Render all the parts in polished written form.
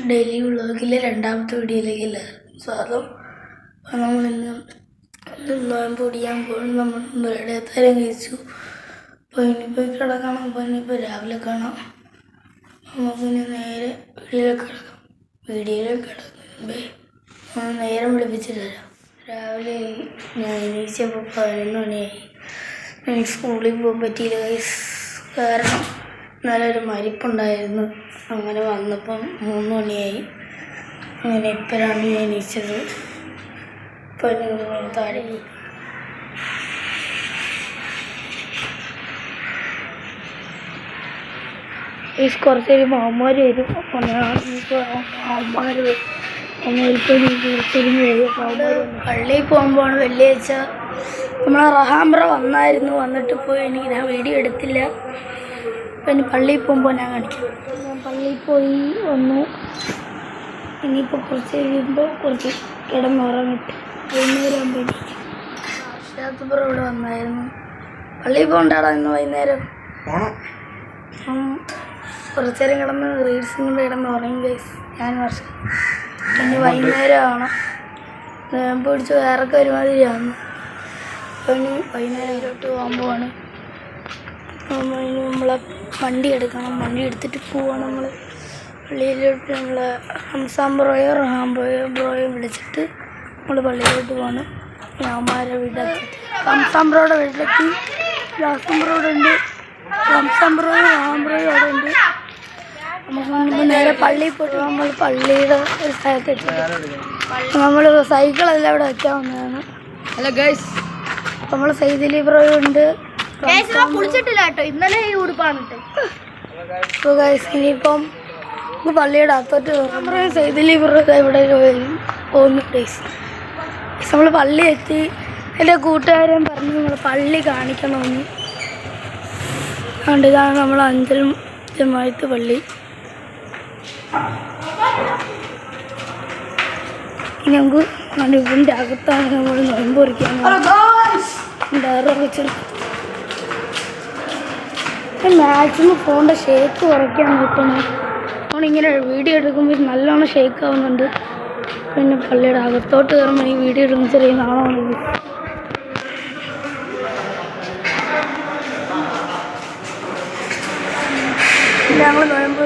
Daily വ്ളോഗിലെ രണ്ടാമത്തെ വീഡിയോയിലേക്കല്ല സ്വാഗതം. നമ്മൾ ഇന്ന് നോയമ്പ് പൊടിയാൻ പോകും. നമ്മൾ വെള്ളത്താരം കഴിച്ചു. അപ്പോൾ ഇനിയിപ്പോൾ കിടക്കണം. അപ്പോൾ ഇനിയിപ്പോൾ രാവിലെ കാണാം. നമുക്കിനി നേരെ വീഡിയോയിലേക്ക് കിടക്കുമ്പേ നമ്മൾ നേരം വിളിപ്പിച്ചിട്ട് തരാം. രാവിലെ ഞാൻ എണീച്ചപ്പോൾ 11 മണിയായി. എനിക്ക് സ്കൂളിൽ പോകാൻ പറ്റിയില്ല കാരണം നല്ലൊരു മരിപ്പുണ്ടായിരുന്നു. അങ്ങനെ വന്നപ്പം 3 മണിയായി. അങ്ങനെ ഇപ്പോഴാണ് ഞാൻ എണീച്ചത്. ഇപ്പോൾ താഴെ കുറച്ച് കഴിയുമ്പോൾ അമ്മമാർ വരും. അപ്പോൾ പള്ളിയിൽ പോകുമ്പോൾ വെള്ളിയാഴ്ച നമ്മളെ റഹാംബ്ര വന്നായിരുന്നു. വന്നിട്ട് പോയി ഞാൻ വീഡിയോ എടുത്തില്ല. അപ്പം ഇനി പള്ളിയിൽ പോകുമ്പോൾ ഞാൻ കാണിക്കാം. ഞാൻ പള്ളിയിൽ പോയി വന്നു. ഇനിയിപ്പോൾ കുറച്ച് കഴിയുമ്പോൾ കുറച്ച് കിടന്നുറങ്ങിട്ട് വൈകുന്നേരം ആകുമ്പോൾ ഷാത്തുബ്ര ഇവിടെ വന്നായിരുന്നു. പള്ളിയിൽ പോകണ്ടാടാ ഇന്ന് വൈകുന്നേരം. കുറച്ച് നേരം കിടന്ന് റീൽസും കൊണ്ട് കിടന്ന് ഉറങ്ങി ഗൈസ്. ഞാൻ വർഷം ഇനി വൈകുന്നേരം ആവണം. ഞാൻ പിടിച്ച് വേറൊക്കെ ഒരുമാതിരിയാണ്. അപ്പോൾ ഇനി വൈകുന്നേരം ഇതിലോട്ട് പോകുമ്പോഴാണ് ഇനി നമ്മളെ വണ്ടി എടുക്കണം. വണ്ടി എടുത്തിട്ട് പോവാണ് നമ്മൾ പള്ളിയിലോട്ട്. നമ്മൾ റംസാൻ ബ്രോയെ വിളിച്ചിട്ട് നമ്മൾ പള്ളിയിലോട്ട് പോവാണ്. അമ്മമാരെ വീട്ടിലെത്തി റംസാൻ ബ്രോയുടെ വീട്ടിലെത്തി. ജാസിം ബ്രോയുടെ ഉണ്ട്, റംസാൻ ബ്രോയും അവിടെ ഉണ്ട്. നമുക്ക് നേരെ പള്ളിയിൽ പോയിട്ട് നമ്മൾ പള്ളിയുടെ ഒരു സ്ഥലത്ത് എത്തി. നമ്മൾ സൈക്കിളെല്ലാം ഇവിടെ വെക്കാൻ വന്നതാണ്. ഹലോ ഗൈസ്, നമ്മൾ സൈദലി ബ്രോയും ഉണ്ട്. കുളിച്ചിട്ടില്ല കേട്ടോ, ഇന്നലെ ഈ ഉടുപ്പാണ്. അപ്പോൾ ഗൈസ് ഇനിയിപ്പം പള്ളിയുടെ അകത്തോട്ട് ബ്രോയും സൈദലി ബ്രോ ഇവിടെ പോകുന്നു. പ്ലേസ് നമ്മൾ പള്ളി എത്തി. എൻ്റെ കൂട്ടുകാരൻ പറഞ്ഞു നമ്മൾ പള്ളി കാണിക്കണമെന്ന്. അതുകൊണ്ട് ഇതാണ് നമ്മൾ അഞ്ചൽ ജമാഅത്ത് പള്ളി. ഞങ്ങൾക്ക് ഇതിൻ്റെ അകത്താണ് നമ്മൾ നോയമ്പ് പൊറിക്കാൻ മാക്സിമം ഫോണിൻ്റെ ഷേക്ക് കുറയ്ക്കാൻ നോക്കണം. ഫോണിങ്ങനെ വീഡിയോ എടുക്കുമ്പോൾ നല്ലോണം ഷേക്ക് ആവുന്നുണ്ട്. പിന്നെ പള്ളിയുടെ അകത്തോട്ട് കയറുമ്പോൾ ഈ വീഡിയോ എടുക്കുന്ന ചെറിയ നാളാണ്. ഞങ്ങൾ നോയമ്പ്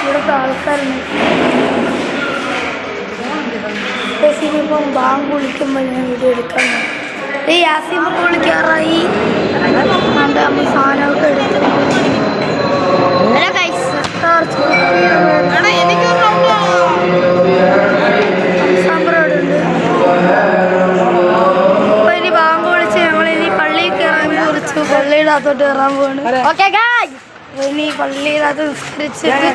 ഇവിടുത്തെ ആൾക്കാരുണ്ട്. ഇനിയിപ്പം ബാങ്ക് വിളിക്കുമ്പോൾ ഞാൻ വീഡിയോ എടുക്കാൻ ഈ യാസിം വിളിക്കാറായി. നമ്മൾ സാധനമൊക്കെ എടുത്ത് സാമ്പ്രോടുണ്ട്. അപ്പോൾ ഇനി ബാങ്ക് വിളിച്ച് ഞങ്ങളിനി പള്ളിയിൽ കയറാൻ കുറിച്ച് പള്ളിയുടെ അകത്തോട്ട് കയറാൻ പോവാണ്. ഇനി പള്ളിയിലത് നിസ്കരിച്ചിട്ട്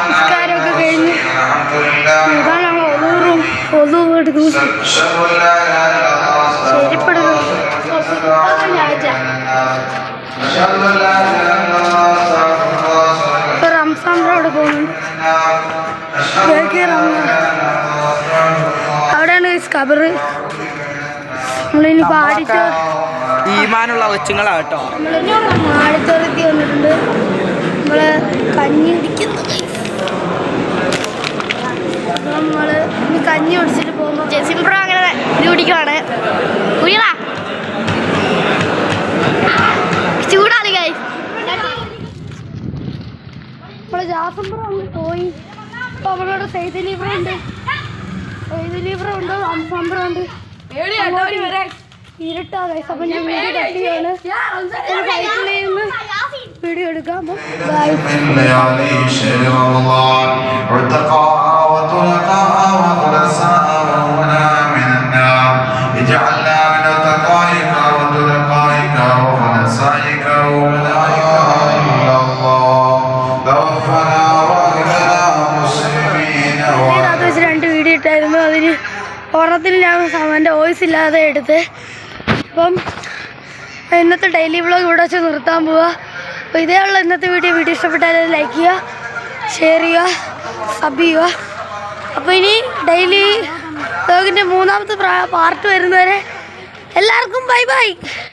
നിസ്കാരമൊക്കെ കഴിഞ്ഞ് ഇതാണ് ഞങ്ങൾ ഒതു എടുക്കുന്നത്. ശരിപ്പെടുന്നു. ഇപ്പൊ റംസാൻ ബ്രോഡ് പോകുന്നുണ്ട്. അവിടെയാണ് കബറ്. നമ്മളിനി പാടിച്ച ഈമാനുള്ള കൊച്ചുങ്ങളാ കേട്ടോ. ആടിത്തോളത്തി വന്നിട്ടുണ്ട്. നമ്മള് കഞ്ഞി കുടിക്കുന്നത്. നമ്മള് ഇനി കഞ്ഞി കുടിച്ചിട്ട് പോകുമ്പോൾ ജെസിം ബ്രോ അങ്ങനെ കുടിക്കുവാണ്. കുടിക്കടാ, ചൂടാണ് ഗൈസ്. നമ്മള് ജാസിം ബ്രോ അങ്ങ് പോയി. അപ്പൊ നമ്മളോട് സൈദലി ബ്രോ ഉണ്ട്, റംസാൻ ബ്രോ ഉണ്ട്. ഇരുട്ടാ ഗൈസ്. അപ്പം ഞാൻ വീഡിയോ കട്ടിയാണ്. സൈക്കിളിൽ നിന്ന് വീഡിയോ എടുക്കാം. രണ്ട് വീഡിയോ ഇട്ടായിരുന്നു. അതിന് ഓണത്തിന് ഞാൻ എൻ്റെ വോയിസ് ഇല്ലാതെ എടുത്ത്. അപ്പം ഇന്നത്തെ ഡെയിലി വ്ളോഗ് ഇവിടെ വെച്ച് നിർത്താൻ പോവുക. അപ്പോൾ ഇതേയുള്ള ഇന്നത്തെ വീഡിയോ ഇഷ്ടപ്പെട്ടാൽ ലൈക്ക് ചെയ്യുക, ഷെയർ ചെയ്യുക, സബ് ചെയ്യുക. അപ്പോൾ ഇനി ഡെയിലി വ്ളോഗിൻ്റെ 3ാമത്തെ പാർട്ട് വരുന്നവരെ എല്ലാവർക്കും ബൈ ബൈ.